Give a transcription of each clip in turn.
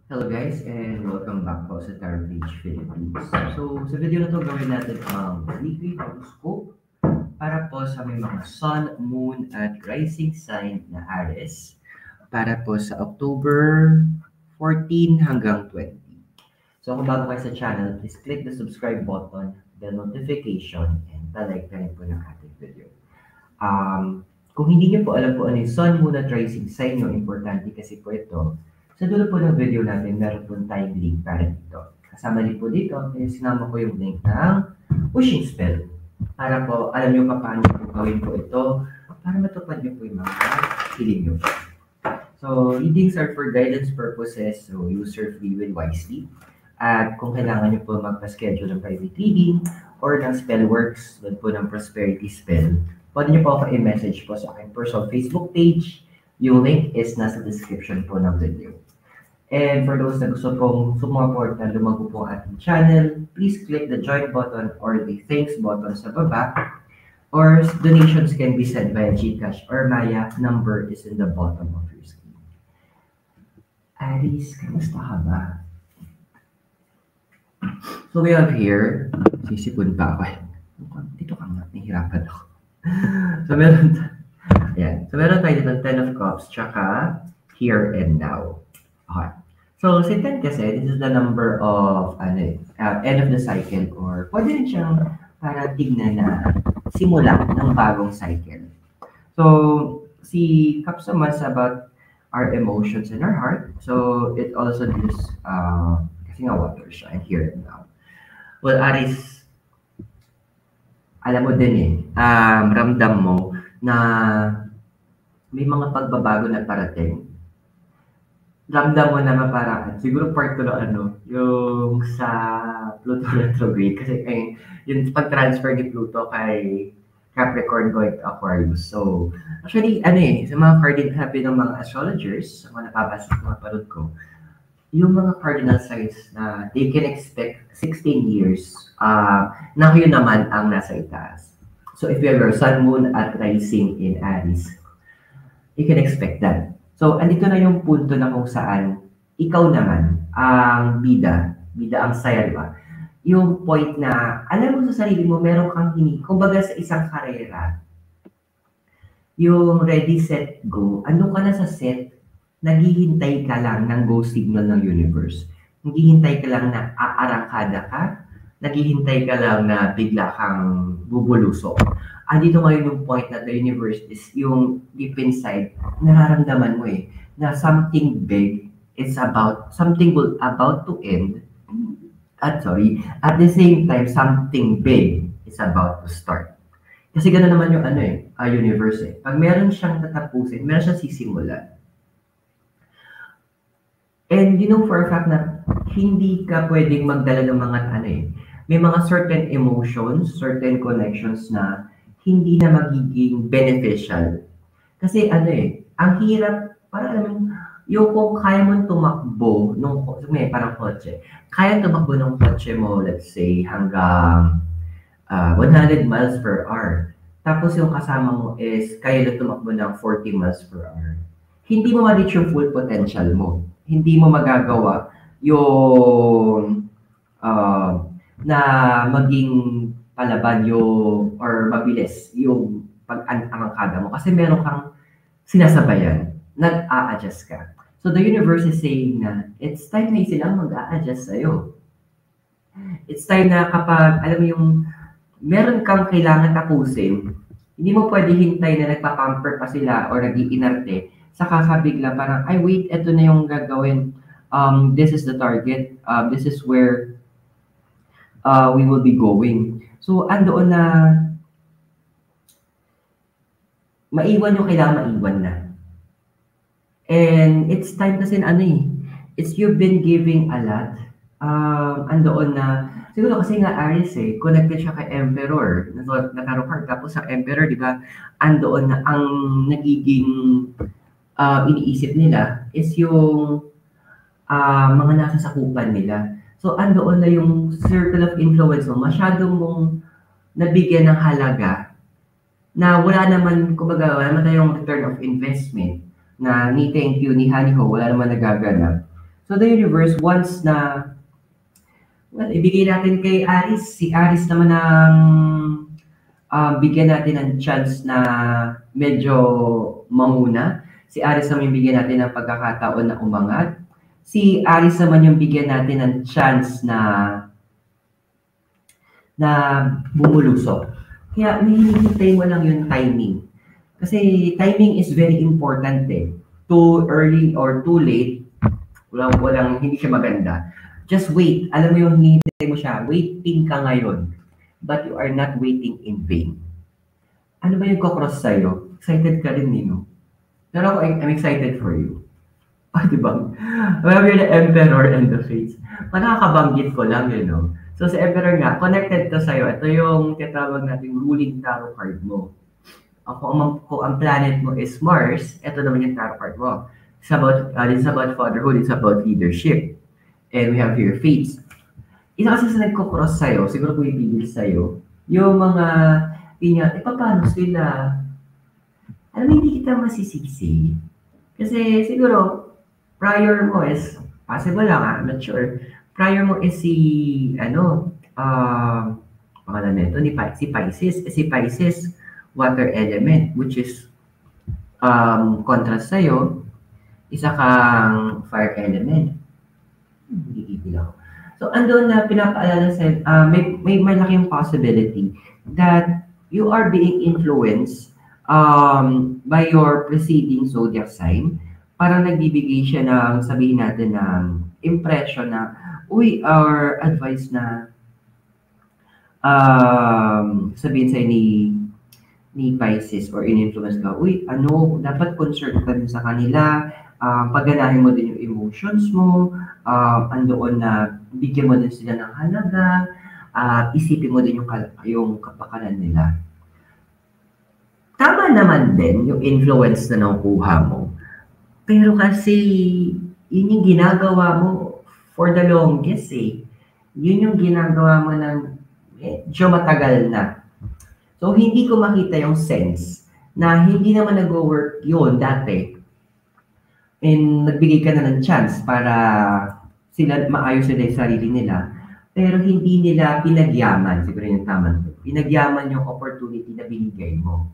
Hello guys and welcome back po sa Tarot Page Philippines. So sa video na to gawin natin ang weekly horoscope para po sa may mga Sun, Moon at Rising sign na Aries para po sa October 14 hanggang 20. So kung bago kayo sa channel, please click the subscribe button, the notification, and palike na rin po ng ating video. Kung hindi niyo po alam po ano yung Sun, Moon at Rising sign nyo, importante kasi po ito. Sa dulo po ng video natin, meron po tayong link para dito. Kasama din po dito, sinama ko yung link ng pushing spell. Para po, alam nyo pa paano po gawin po ito para matupad nyo po yung mga hiling nyo. So, readings are for guidance purposes, so use your free will wisely. At kung kailangan nyo po magpa-schedule ng private reading or ng spell works, doon po ng prosperity spell, pwede nyo po ako i-message po sa aking personal Facebook page. Yung link is nasa description po ng video. And for those na gusto pong sumuport na lumago po ang ating channel, please click the join button or the thanks button sa baba. Or donations can be sent via GCash or Maya. Number is in the bottom of your screen. Aries, kamusta ka ba? So we have here, sisipon pa ako. Dito ka nga, nahihirapan ako. So meron tayo dito 10 of Cups, tsaka here and now. Okay. So, si 10 kasi, this is the number of end of the cycle or pwede rin siyang para tignan na simula ng bagong cycle. So, si Cups naman is about our emotions and our heart. So, it also deals, kasi nga water siya and here and now. Well, Aries, alam mo din ramdam mo na may mga pagbabago na parating. Ramdam mo naman parang, siguro part ko na yung sa Pluto retrograde. Kasi yung pag-transfer ni Pluto kay Capricorn going to Aquarius. So, actually, sa mga cardinal happy ng mga astrologers, sa mga napabasa sa mga parod ko, yung mga cardinal signs na they can expect 16 years, na yun naman ang nasa itaas. So, if you have your Sun, Moon at Rising in Aries, you can expect that. So, andito na yung punto na kung saan ikaw naman ang bida ang saya, diba? Yung point na, alam mo sa sarili mo, meron kang kumbaga sa isang karera, yung ready, set, go, andun ka na sa set, naghihintay ka lang ng go signal ng universe. Naghihintay ka lang na aarangkada ka, naghihintay ka lang na bigla kang bubulusok. Andito ngayon yung point na the universe is yung deep inside, nararamdaman mo na something big is about to end. At the same time, something big is about to start. Kasi gano'n naman yung universe Pag meron siyang tatapusin, meron siyang sisimulan. And you know for a fact na hindi ka pwedeng magdala ng mga may mga certain emotions, certain connections na hindi na magiging beneficial. Kasi ang hirap, parang yung kung kaya mo tumakbo parang kotse, kaya tumakbo ng kotse mo, let's say, hanggang 100 miles per hour. Tapos yung kasama mo is kaya na tumakbo ng 40 miles per hour. Hindi mo ma-reach yung full potential mo. Hindi mo magagawa yung na maging palaban or mabilis yung pag-angkada mo kasi meron kang sinasabayan, nag-a-adjust ka. So the universe is saying na it's time na silang mag-a-adjust sa'yo. It's time na kapag, alam mo yung meron kang kailangan tapusin, hindi mo pwede hintay na nagpa-pamper pa sila or nag-iinarte, saka kabigla parang, ay wait, eto na yung gagawin. This is the target. This is where we will be going. So, andoon na maiwan yung kailangan maiwan na. And it's time kasi it's you've been giving a lot. Andoon na, siguro kasi nga Aries connected siya kay Emperor. Nataro card. Tapos sa Emperor, di ba, andoon na ang nagiging iniisip nila is yung mga nasa sakupan nila. So, andoon na yung circle of influence mo, masyadong mong nabigyan ng halaga na wala naman, kumbaga, wala naman tayong return of investment na ni thank you, ni honey ho, wala naman nagaganap. So the universe wants na, well, ibigay natin kay Aris. Si Aris naman ang bigyan natin ng chance na medyo manguna. Si Aris naman yung bigyan natin ng pagkakataon na umangat. Si Aris naman yung bigyan natin ng chance na bumulusok. Kaya hinihintay mo lang yung timing. Kasi timing is very important eh. Too early or too late, hindi siya maganda. Just wait. Alam mo yung hinihintay mo siya. Waiting ka ngayon. But you are not waiting in vain. Ano ba yung kukross sa'yo? Excited ka rin, no? Pero ako, I'm excited for you. Diba? Well, you're the Emperor and the Fates. Nakakabanggit ko lang, So, sa Emperor nga, connected to sa'yo. Ito yung tinatawag nating ruling tarot card mo. Kung ang planet mo is Mars, ito naman yung tarot card mo. It's about fatherhood, it's about leadership. And we have here Fates. Isa kasi sa nagkukross sa'yo, siguro kung ipigil sa'yo, yung mga paano sila? Alam mo, hindi kita masisiksi. Kasi siguro, prior mo is, possible lang, I'm not sure. Prior mo is pangalan nito, si Pisces. Si Pisces, water element, which is contrast sa'yo, isa kang fire element. Hindi ipil ako. So, andun na pinapaalala sa'yo, may malaking possibility that you are being influenced by your preceding zodiac sign. Parang nagbibigay siya ng, sabihin natin, ng impression na, or advice na, sabihin sa'yo ni Pisces or in-influence ka, dapat concerned ka din sa kanila, pagganahin mo din yung emotions mo, andoon na bigyan mo din sila ng halaga, isipin mo din yung kapakanan nila. Tama naman din yung influence na nakukuha mo. Pero kasi, yun yung ginagawa mo for the longest eh. Yun yung ginagawa mo ng medyo matagal na. So, hindi ko makita yung sense na hindi naman nag-work yun dati. And nagbigay ka na ng chance para sila maayos sila yung sarili nila. Pero hindi nila pinagyaman, siguro yung tama to. Pinagyaman yung opportunity na binigay mo.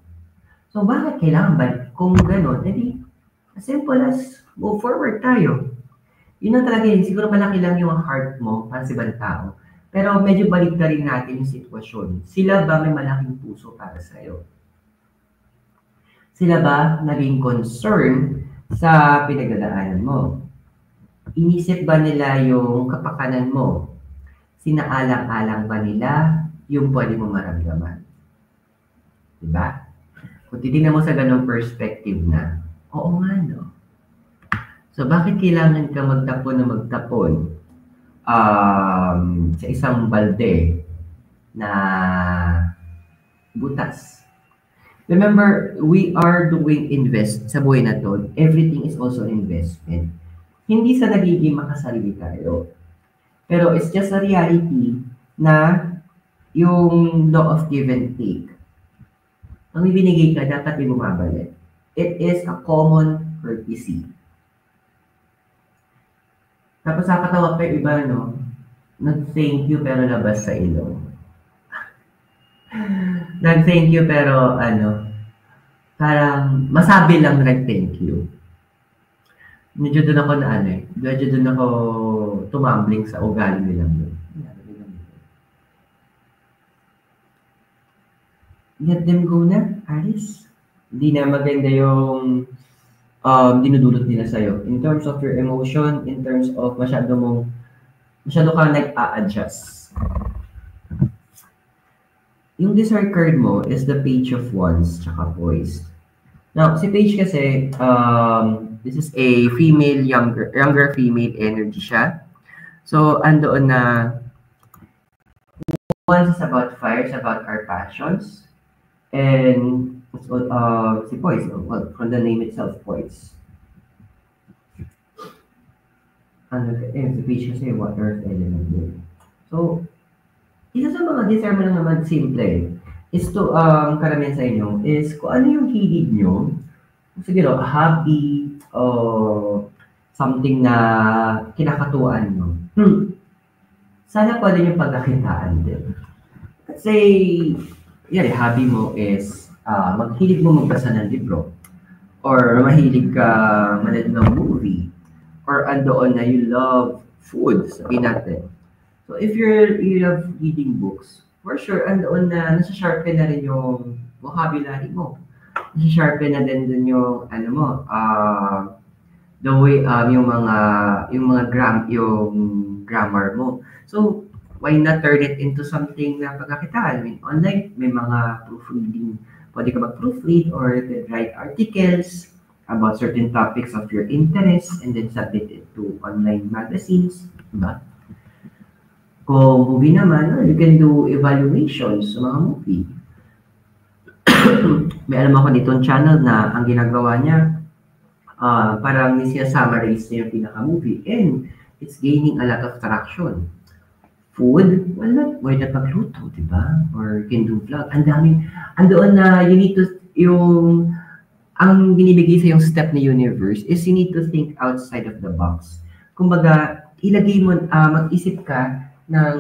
So, bakit kailangan ba? Kung gano'n, edi, as simple as move forward tayo. Yun ang talaga yun. Siguro malaki lang yung heart mo para sa ibang tao. Pero medyo balik na rin natin yung sitwasyon. Sila ba may malaking puso para sa'yo? Sila ba naging concern sa pinagdadaanan mo? Inisip ba nila yung kapakanan mo? Sinaalang-alang ba nila yung pwede mo maramdaman? Diba? Kung titignan mo sa ganong perspective na, oo nga, no? So, bakit kailangan ka magtapon sa isang balde na butas? Remember, we are doing sa buhay na to. Everything is also an investment. Hindi sa nagiging makasarili tayo. Pero it's just a reality na yung law of give and take. Ang ibinigay ka, dapat di bumabalik. It is a common courtesy. Tapos nakatawa pa yung iba, no? Nag-thank you pero labas sa ilong. Nag-thank you pero parang masabi lang nag-thank you. Medyo doon ako medyo doon ako tumambling sa ugali nilang doon. Let them go na, Aris. Hindi na maganda yung dinudulot nila sa'yo. In terms of your emotion, in terms of masyado kang nag-a-adjust. Yung desire card mo is the Page of Wands tsaka Poised. Now, si Page kasi, this is a female, younger female energy siya. So, andoon na Wands is about fire, it's about our passions. And si Poise, well, from the name itself, Poise. Si Page kasi water element din. So, isa sa mga desire mo lang naman simple is to, karamihan sa inyo, is kung ano yung hilig nyo, siguro, hobby, something na kinakatuwaan mo, sana pwede yung pagkakitaan din. Kasi, yan, hobby mo is maghilig mo magbasa ng libro or mahilig ka manood ng movie or andoon na you love food, sabihin natin. So, if you love reading books, for sure, andoon na nasa-sharpen na rin yung vocabulary mo. Nasa-sharpen na din dun yung, ano mo, the way, yung grammar mo. So, why not turn it into something na pagkakitaan? I mean, online, may mga proofreading. Pwede ka mag-proofread or you can write articles about certain topics of your interest and then submit it to online magazines. Diba? Kung movie naman, you can do evaluations sa mga movie. May alam ako ditong channel na ang ginagawa niya, parang siya-summarize niya yung pinaka-movie and it's gaining a lot of traction. Food, why not magluto, di ba? Or can do vlog. Ang daming, andoon na you need to, ang binibigay sa yung step ni universe is you need to think outside of the box. Kumbaga, ilagay mo, mag-isip ka ng,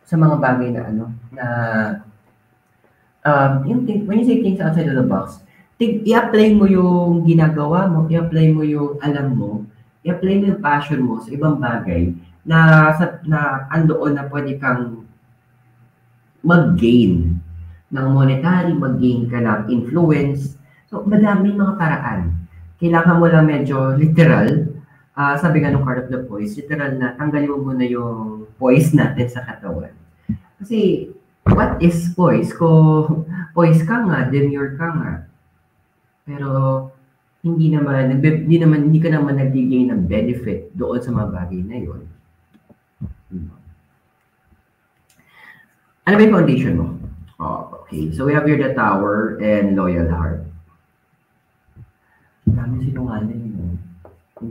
sa mga bagay na when you say things outside of the box, i-apply mo yung ginagawa mo, i-apply mo yung alam mo, i-apply mo yung passion mo sa ibang bagay na andoon na pwede kang mag-gain ng monetary, mag-gain ka ng influence. So, madaming mga paraan. Kailangan mo lang medyo literal. Sabi nga nung Card of the Poise, literal na tanggalin mo muna yung poise natin sa katawan. Kasi, what is poise? Kung poise ka nga, demure ka nga. Pero, hindi ka naman nag-gain ng benefit doon sa mga bagay na yun. Ano ba yung foundation mo? Okay. So, we have here the Tower and Loyal Heart. Ang daming sinungaling yun. Ang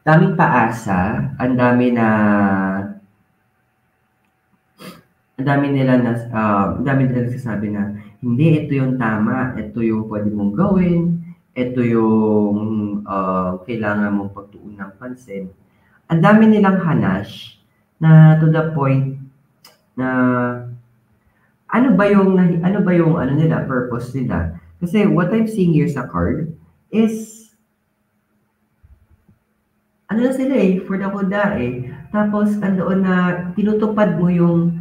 daming paasa. Ang dami nila nagsasabi na hindi, ito yung tama, ito yung pwede mong gawin, ito yung kailangan mong pagtuon ng pansin. Ang dami nilang hanash na to the point na ano ba yung nila, purpose nila. Kasi what I'm seeing here sa card is ano na sila for the kuda Tapos andoon na tinutupad mo yung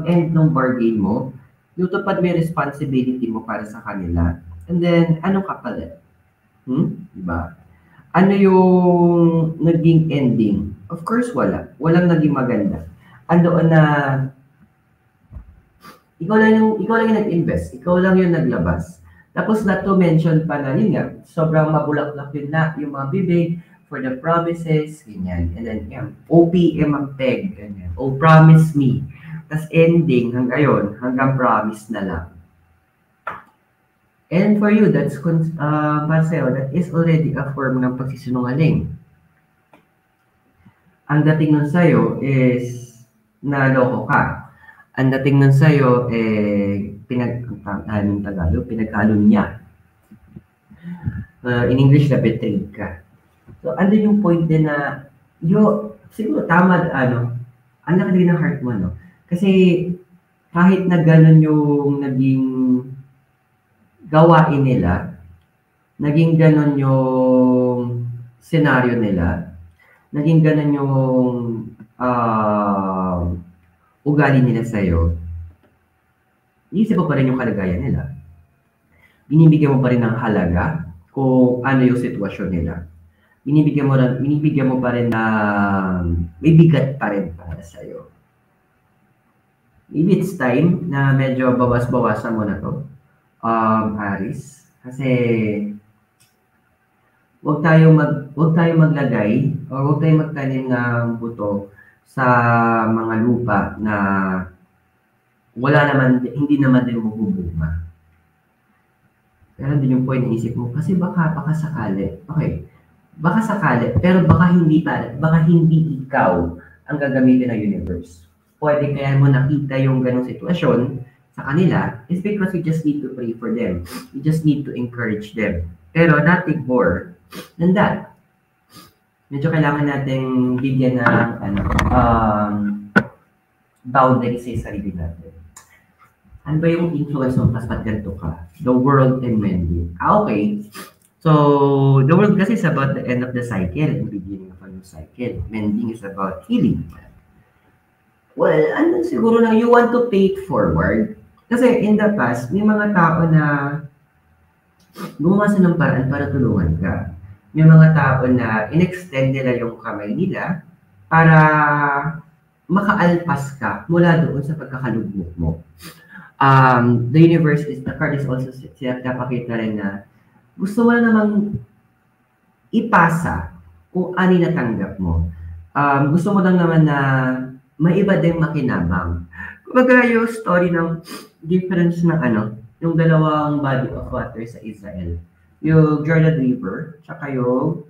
end ng bargain mo. Tinutupad mo yung responsibility mo para sa kanila. And then, anong kapalit? Diba? Ano yung naging ending? Of course, wala. Walang naging maganda. Andoon na ikaw lang yung nag-invest. Ikaw lang yung naglabas. Tapos not to mention pa na, yun nga, sobrang mabulaklak yun na yung mga bibig for the promises, ganyan. And then, yan, OPM ang peg, ganyan. Oh, promise me. Tapos ending, hanggang promise na lang. And for you, that's Marcelo, that is already a form ng pagsisinungaling. Ang dating nun sa'yo is naloko ka. Ang dating nun sa'yo pinaghalo niya. In English, na betrayed ka. So, andun yung point din na, siguro tama, ang laki din ng heart mo, no? Kasi, kahit na ganun yung naging gawain nila, naging ganun yung senaryo nila, naging ganun yung ugali nila sa'yo, iisip mo pa rin yung kalagayan nila. Binibigyan mo pa rin ng halaga kung ano yung sitwasyon nila. Binibigyan mo pa rin na may bigat pa rin para sa'yo. Maybe it's time na medyo bawas-bawasan mo na to, Aris. Kasi huwag tayo maglagay o huwag tayo magtanim ng buto sa mga lupa na hindi naman din mabubunga. Pero din yung point na isip mo, kasi baka sakali. Okay, baka sakali, pero baka hindi ikaw ang gagamitin ng universe. Pwede kaya mo nakita yung ganong sitwasyon sa kanila is because you just need to pray for them. You just need to encourage them. Pero nothing more than that. Medyo kailangan nating bigyan ng boundaries sa sarili natin. Ano ba yung influence mo pas ganito ka? The world and mending. Okay. So, the world kasi is about the end of the cycle and beginning of a new cycle. Mending is about healing. Well, ano siguro lang, you want to pay it forward. Kasi in the past, may mga tao na gumawa sa ng paraan para tulungan ka. May mga tao na in-extend nila yung kamay nila para makaalpas ka mula doon sa pagkakalugmok mo. The universe is, the card is also napakita rin na gusto mo na namang ipasa kung ano natanggap mo. Gusto mo lang naman na maiba din makinabang. Kumbaga yung story ng difference ng yung dalawang body of water sa Israel. Yung Jordan River, tsaka yung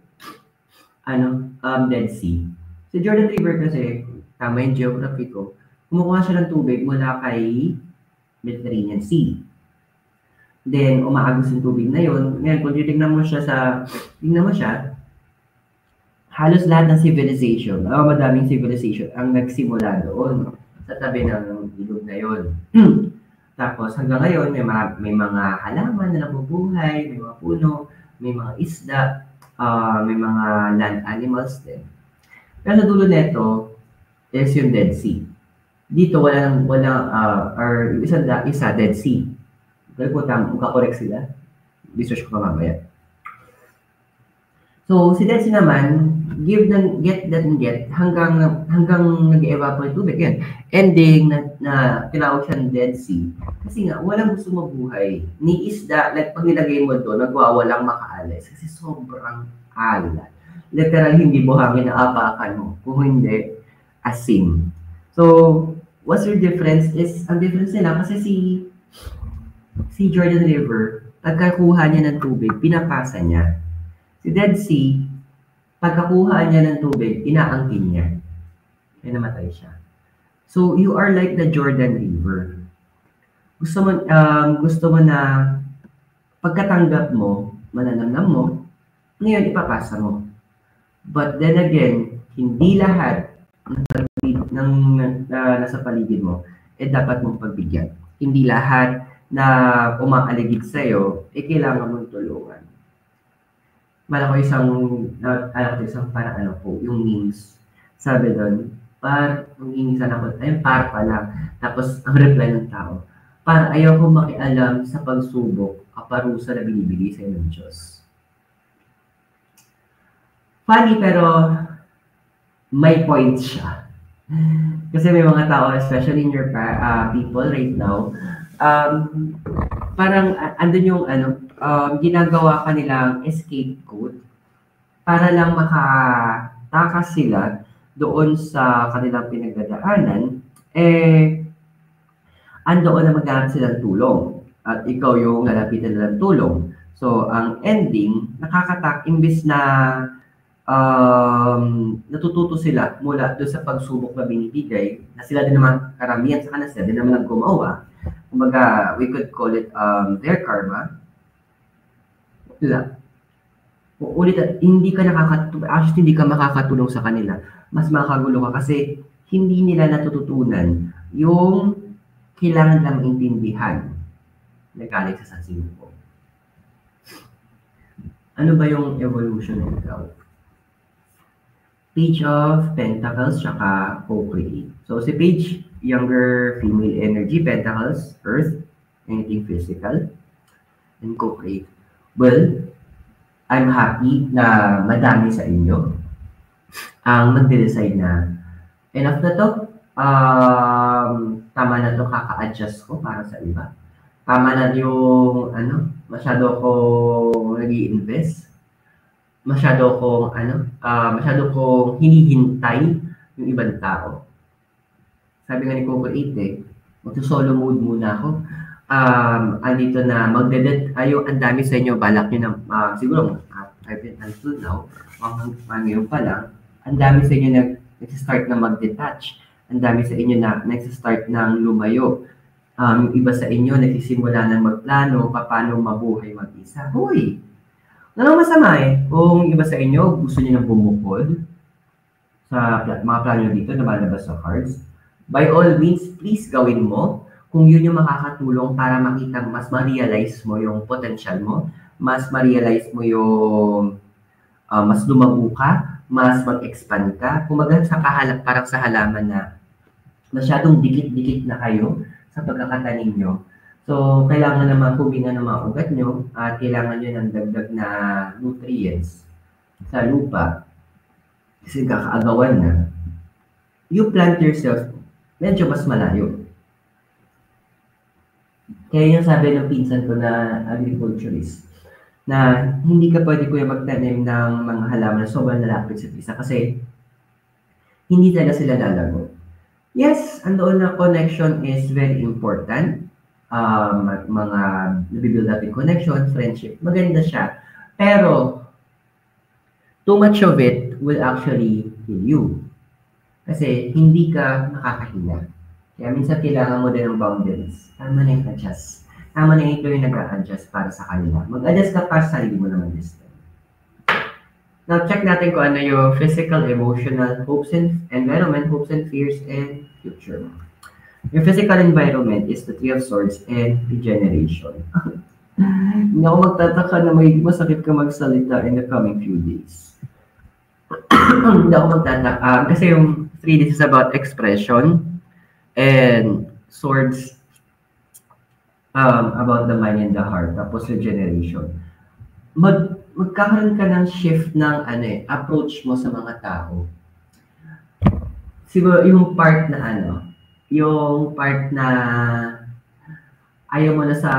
Dead Sea. Si Jordan River kasi, tama yung geography ko, kumukuha siya ng tubig mula kay Mediterranean Sea. Then, umaagos yung tubig na yun. Ngayon, kung tingnan mo siya, halos lahat ng civilization, madaming civilization ang nagsimula doon sa tabi ng ilog na yun. Tapos, hanggang ngayon, may mga halaman na nabubuhay, may mga puno, may mga isda, may mga land animals din. Pero sa dulo nito is yung Dead Sea. Dito, or isa Dead Sea. Dahil po magkakorek sila. Research ko pa mamaya. So, si Dead Sea naman, give and get hanggang nag-evaporate tubig. Yan. Ending na tinawag siyang Dead Sea. Kasi nga, walang gusto mabuhay. Ni isda, like pag nilagay mo doon, nagwawalang makaalis. Kasi sobrang alat. Literal, hindi buhangin na apakan mo. Kung hindi, asin. So, what's your difference is, ang difference nila, kasi si Jordan River, pagkakuha niya ng tubig, pinapasa niya. Si Dead Sea, pagkakuha niya ng tubig, inaangkin niya. Kaya namatay siya. So, you are like the Jordan River. Gusto mo na pagkatanggap mo, mananamnam mo, ngayon ipapasa mo. But then again, hindi lahat ng nasa paligid mo, dapat mong pagbigyan. Hindi lahat na umaaligid sa'yo, kailangan mong tulungan. Malaki isang parang yung memes. Sabi doon, mangingisan ako, par pala. Tapos, ang reply ng tao, ayaw ko makialam sa pagsubok, kaparusa na binibigay sa'yo ng Diyos. Funny, pero may point siya. Kasi may mga tao, especially in your people right now, parang andun yung ginagawa kanilang scapegoat para lang makatakas sila doon sa kanilang pinagdadaanan, andoon na maghanap silang tulong at ikaw yung nalapitan nilang tulong. So, ang ending, imbis na natututo sila mula doon sa pagsubok na binibigay, na sila din naman, karamihan sa kanila, sila din naman ang gumawa. Kumbaga, we could call it their karma. Ulit, hindi ka makakatulong sa kanila. Mas makagulo ka kasi hindi nila natututunan yung kailangan lang intindihan na galing sa sasimupo. Ano ba yung evolution ng ikaw? Page of Pentacles, tsaka co-create. So, si Page, younger female energy, Pentacles, Earth, anything physical, and co-create. Well, I'm happy na madami sa inyo ang magde-decide na enough na to, tama na to, kaka-adjust ko para sa iba. Tama na yung, masyado ko nag-i-invest. Masyado kong hinihintay yung ibang tao. Sabi nga ni Coco 8, magsa-solo mode muna ako. Andito na ang dami sa inyo, balak nyo na, siguro, I've been until now, ngayon pa lang, ang dami sa inyo nag-start na mag-detach. Ang dami sa inyo na nag-start ng lumayo. Yung iba sa inyo nagsisimula ng magplano paano mabuhay mag-isa. Hoy, walang masama eh. Kung iba sa inyo gusto niyo ng bumukod sa mga plano dito na malabas sa cards, by all means, please gawin mo kung yun yung makakatulong para makita mas ma-realize mo yung potential mo, mas ma-realize mo yung mas lumago ka, mas mag-expand ka. Kumaga sa parang sa halaman na masyadong dikit-dikit na kayo sa pagkakatanim nyo. So, kailangan naman huminga ng mga ugat nyo at kailangan nyo ng dagdag na nutrients sa lupa kasi kakaagawan na. You plant yourself medyo mas malayo. Kaya yung sabi ng pinsan ko na agriculturist, na hindi ka pwede kuya magtanim ng mga halaman na sobrang lalapit sa isa kasi hindi talaga sila lalago. Yes, andoon na connection is very important. Mga nabibuild natin connection, friendship, maganda siya. Pero, too much of it will actually kill you. Kasi hindi ka nakakahinga. Kaya minsan kailangan mo din ng boundaries. Tama na yung adjust. Tama na ito yung nag-a-adjust para sa kanila. Mag-adjust ka para sa sarili mo naman this time. Now, check natin kung ano yung physical, emotional, hopes and environment, hopes and fears, and future. Yung physical environment is the Three of Swords and regeneration. Hindi ako magtataka na may masakit ka magsalita in the coming few days. Hindi ako magtataka. Kasi yung 3 days is about expression and swords about the mind and the heart. Tapos regeneration. Magkakaroon ka ng shift ng approach mo sa mga tao. Siguro yung part na ayaw mo na sa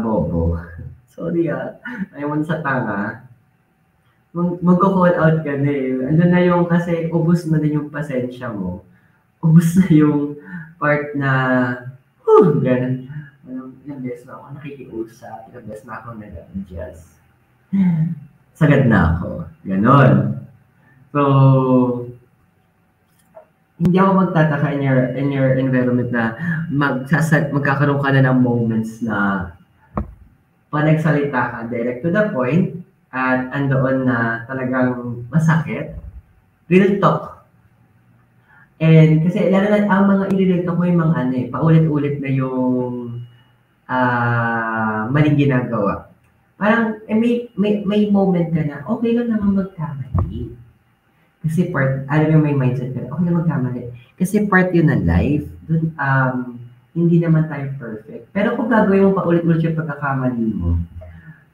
bobo. Sorry ayaw mo na sa tanga. Magko-call out ka na eh. Ano na yung kasi ubos na din yung pasensya mo. Ubos na yung part na ganun. Ilang beses na ako nakikiusap, ilang beses na ako nag-adjust. Sagad na ako. Ganon. So, hindi ako magtataka in your environment na magkakaroon ka na ng moments na panagsalita ka direct to the point at andoon na talagang masakit. Real talk. And kasi lalo na ang mga i-real talk mo yung mga paulit-ulit na yung maling ginagawa. Parang may moment ka na okay lang naman magkamali. Kasi alam mo may mindset ka, okay lang magkamali. Kasi part yun ng life. Dun, hindi naman tayo perfect. Pero kung gagawin mo paulit-ulit yung pagkakamali mo,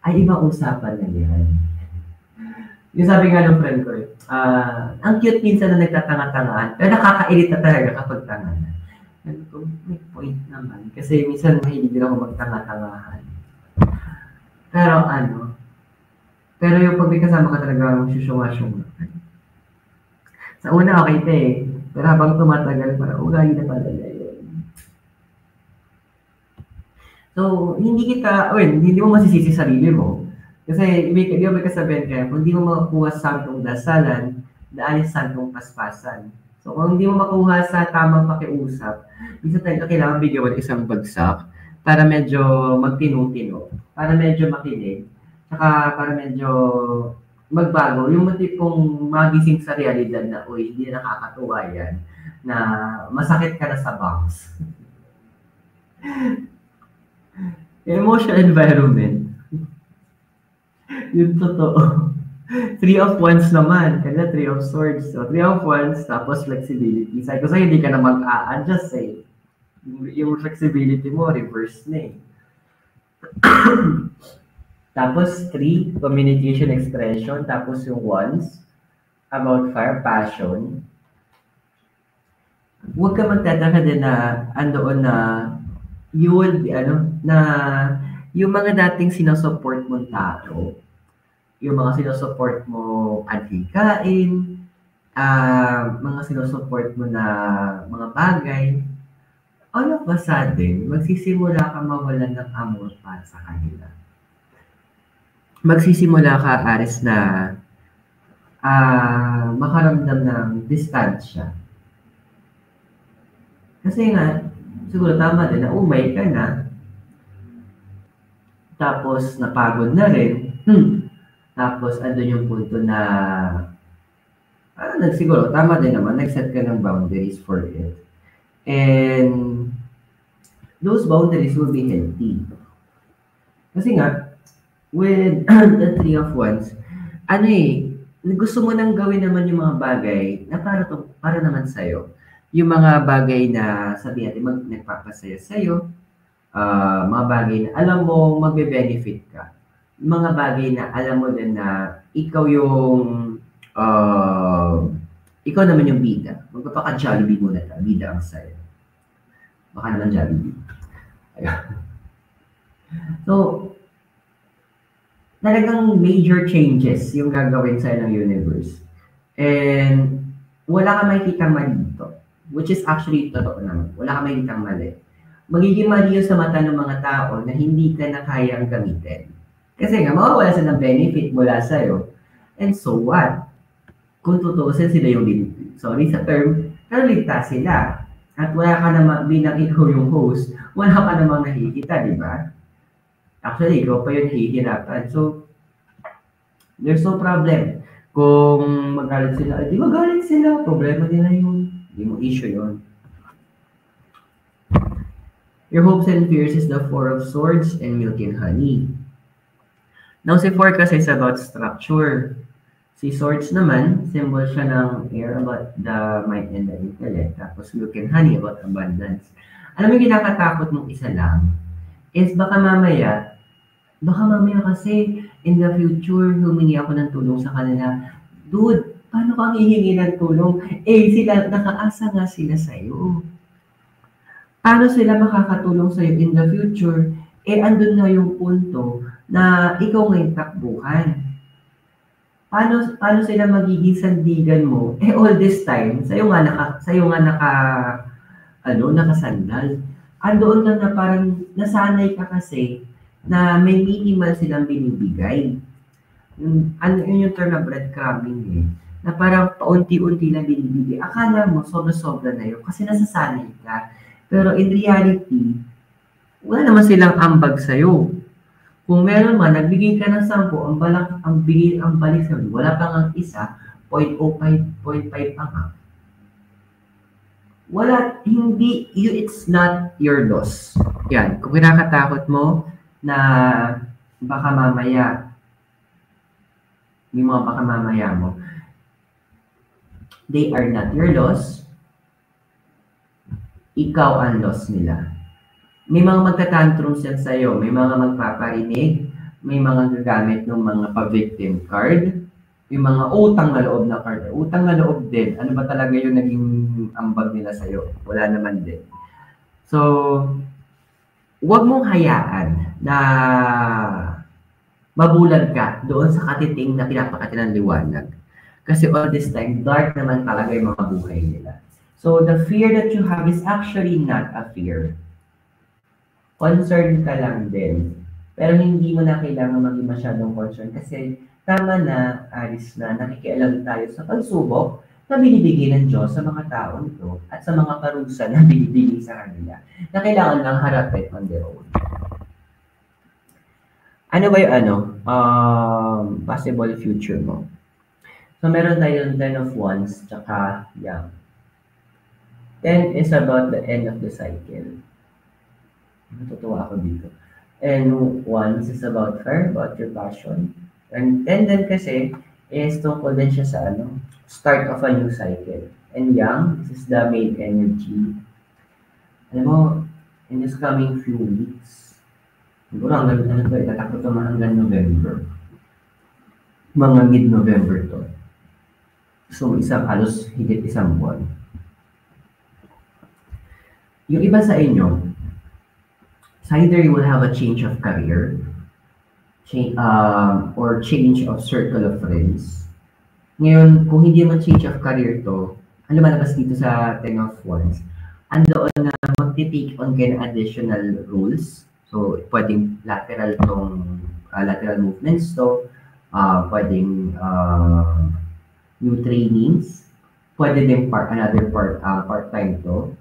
ay ibang usapan na yan. Yung sabi nga ng friend ko, ang cute minsan na nagtatanga-tangaan, pero nakakairita talaga kapag tanga na. May point naman. Kasi minsan mahilig din ako magtanga-tangahan. Pero yung pag may kasama ka talaga magsusyunga-syunga. Sa una okay pa eh. Pero habang tumatagal, parang ugali na pala yun. So, hindi mo masisisi sarili mo. Kasi, di ba may kasabihan kaya, kung hindi mo makakuha sa santong dasalan, daan yung santong paspasan. So, kung hindi mo makuha sa tamang pakiusap, minsan tayo kailangan bigyan mo ng isang bagsak para medyo magtino-tino, para medyo makinig, saka para medyo magbago. Yung tipong magising sa realidad na, uy, hindi nakakatuwa yan, na masakit ka na sa box. Emotional environment. Yung totoo. 3 of Wands naman. Kaya 3 of Swords. So, 3 of Wands, tapos flexibility. Sabi ko sa'yo, hindi ka na mag-a-adjust eh. Yung flexibility mo, reverse na eh. Tapos 3, communication expression. Tapos yung Wands, about fire, passion. Huwag ka magtataka din na andoon na you will be, na yung mga dating sinusupport mong tao, yung mga sinusupport mo adhikain, mga sinusupport mo na mga bagay, all of a sudden, magsisimula ka mawalan ng amor para sa kanila. Magsisimula ka, Aris, na makaramdam ng distansya. Kasi nga, siguro tama din na umay ka na, tapos napagod na rin, tapos andun yung punto na, siguro tama din naman, nag-set ka ng boundaries for it. And those boundaries will be healthy. Kasi nga, with the Three of Wands, gusto mo nang gawin naman yung mga bagay na para naman sa'yo. Yung mga bagay na sabi natin, nagpapasaya sa'yo, mga bagay na alam mo magbe-benefit ka. Mga bagay na alam mo din na ikaw yung ikaw naman yung bida. Magpapaka-Jollibee muna ta. Bida ang sa'yo. Baka naman Jollibee. Ayun. So, talagang major changes yung gagawin sa'yo ng universe. And wala ka makikitang mali dito. Which is actually totoo naman. Wala ka makikitang mali. Magiging mali yun sa mata ng mga tao na hindi ka na kayang gamitin. Kasi nga, mawawala sila ng benefit mula sa'yo. And so what? Kung tutusin sila yung, sorry sa term, pero ligtas sila. At wala ka naman, bilang ikaw yung host, wala ka namang nakikita, di ba? Actually, ikaw pa yung nahihirapan. So, there's no problem. Kung magalit sila, di magalit sila. Problema nila yun. Hindi mo issue yun. Your hopes and fears is the Four of Swords and Milk and Honey. Now, si Four kasi is about structure. Si Swords naman, symbol siya ng air about the mind and the intellect. Tapos Milk and Honey about abundance. Alam mo yung kinakatakot mong isa lang is baka mamaya kasi in the future, humingi ako ng tulong sa kanila. Dude, paano kang hihingi ng tulong? Nakaasa nga sila sa'yo. Paano sila makakatulong sa'yo in the future? Andun na yung punto na ikaw ngayong takbuhan. Paano sila magiging sandigan mo? All this time, sa'yo nga nakasandal. Andoon lang na parang nasanay ka kasi na may minimal silang binibigay. Yun yung term na breadcrumbing eh. Na parang paunti-unti lang binibigay. Akala mo, sobra-sobra na yun kasi nasasanay ka. Pero in reality, wala naman silang ambag sa'yo. Kung meron man, nagbigay ka ng 10, ang balik sa'yo, wala pang ang isa, 0.05 pa nga. It's not your loss. Yan, kung kinakatakot mo na baka mamaya mo, they are not your loss, ikaw ang loss nila. May mga magtatantrums yan sa'yo, may mga magpaparinig, may mga gagamit ng mga pa-victim card, yung mga utang na loob na card. Utang na loob din. Ano ba talaga yung naging ambag nila sa'yo? Wala naman din. So, huwag mong hayaan na mabulag ka doon sa katiting na pinapakati ng liwanag. Kasi all this time, dark naman talaga yung mga buhay nila. So, the fear that you have is actually not a fear. Concern ka lang din. Pero hindi mo na kailangan maging masyadong concern kasi tama na, Aris, na nakikialam tayo sa pagsubok na binibigay ng Diyos sa mga tao ito at sa mga parusa na binibigay sa kanila na kailangan lang harapin on their own. Ano ba yung possible future mo? So, meron tayong 10 of Wands tsaka Young. 10 is about the end of the cycle. Natutuwa ako dito. And 1 is about fire, about your passion. And 10 din kasi is tungkol din siya sa start of a new cycle. And Young, this is the main energy. Alam mo, in this coming few weeks, siguro itatakot ito hanggang November. Mga mid-November to. So, halos higit isang buwan. Yung iba sa inyo, either you will have a change of career, or change of circle of friends. Ngayon, kung hindi man change of career to, ano malabas dito sa 10 of Wands, andoon na mag-take on kayo ng additional rules. So, pwedeng lateral movements to, pwedeng new trainings, pwede din part-time to,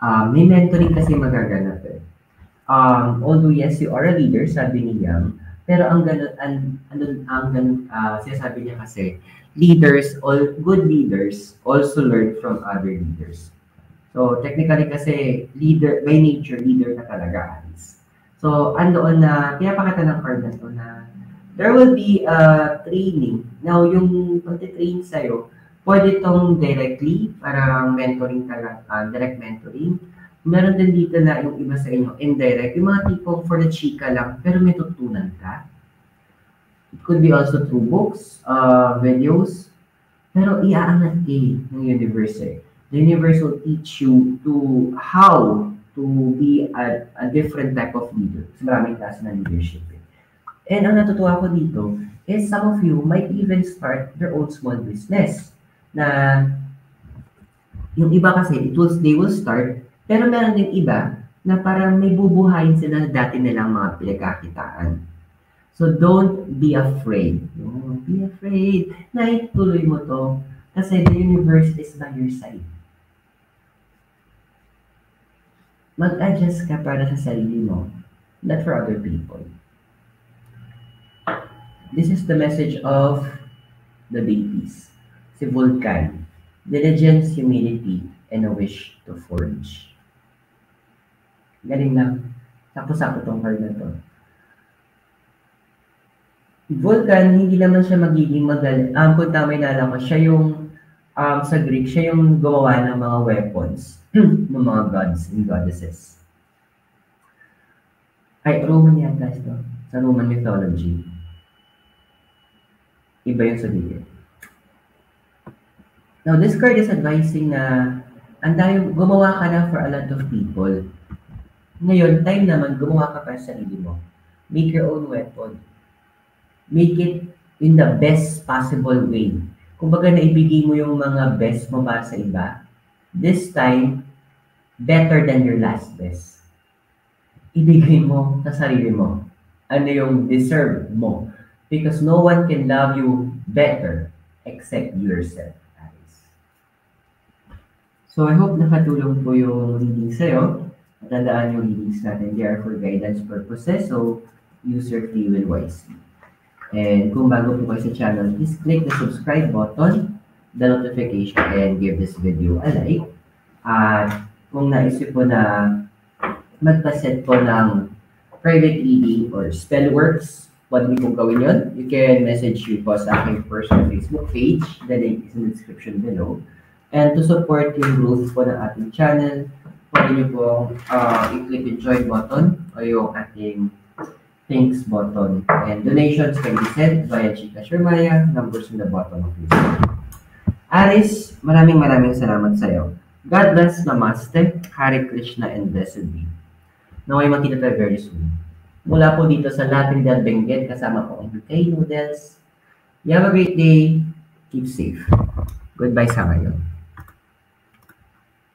May mentoring kasi magaganap eh. Although yes, you are a leader, sabi ni Yang, pero ang ganun, sinasabi niya kasi, all good leaders also learn from other leaders. So, technically kasi, leader, by nature, leader ka talaga, Alice. So, andoon na, kaya pakita ng card na to na, there will be a training. Now, yung pag-train sa'yo, pwede tong directly, parang mentoring ka lang, direct mentoring. Meron din dito na yung iba sa inyo, indirect, yung mga tipong for the chika lang, pero may tutunan ka. It could be also through books, videos, pero iaangat ng universe eh. The universe will teach you to how to be a different type of leader. Kasi maraming klase ng leadership eh. And ang natutuwa ko dito is some of you might even start their own small business. Na yung iba kasi, they will start, pero meron din iba na parang may bubuhayin sila na dati nilang mga pinagkakitaan. So don't be afraid. Don't be afraid na ituloy mo to kasi the universe is by your side. Mag-adjust ka para sa sarili mo, not for other people. This is the message of the deities. Si Vulcan, diligence, humility, and a wish to forge. Galing lang. Sakto-sakto tong card na to. Vulcan, hindi naman siya magiging magaling. Kung tama naalala ko, siya yung, sa Greek, siya yung gumawa ng mga weapons ng mga gods and goddesses. Ay, Roman yata ito. Sa Roman mythology. Iba yung sa Greek. Now, this card is advising na gumawa ka na for a lot of people. Ngayon, time naman, gumawa ka para sa sarili mo. Make your own weapon. Make it in the best possible way. Kung baga naibigay mo yung mga best mo para sa iba, this time, better than your last best. Ibigay mo sa sarili mo. Ano yung deserve mo. Because no one can love you better except yourself. So, I hope nakatulong po yung reading sa'yo. Tandaan yung readings natin, they are for guidance purposes. So, use your free will wisely. And kung bago po kayo sa channel, please click the subscribe button, the notification, and give this video a like. At kung naisip po na magpaset po ng private reading or spell works, pwede niyo pong gawin yun. You can message you po sa aking personal Facebook page. The link is in the description below. And to support yung growth po ng ating channel, pwede niyo pong i-click yung join button o yung ating thanks button. And donations can be sent via GCash or Maya, numbers in the bottom of this video. Aris, maraming salamat sa iyo. God bless, Namaste, Hare Krishna, and blessed be. Naway makita tayo very soon. Mula po dito sa Latin Del Benguet, kasama po ang UK Noodles. You have a great day. Keep safe. Goodbye sa ngayon.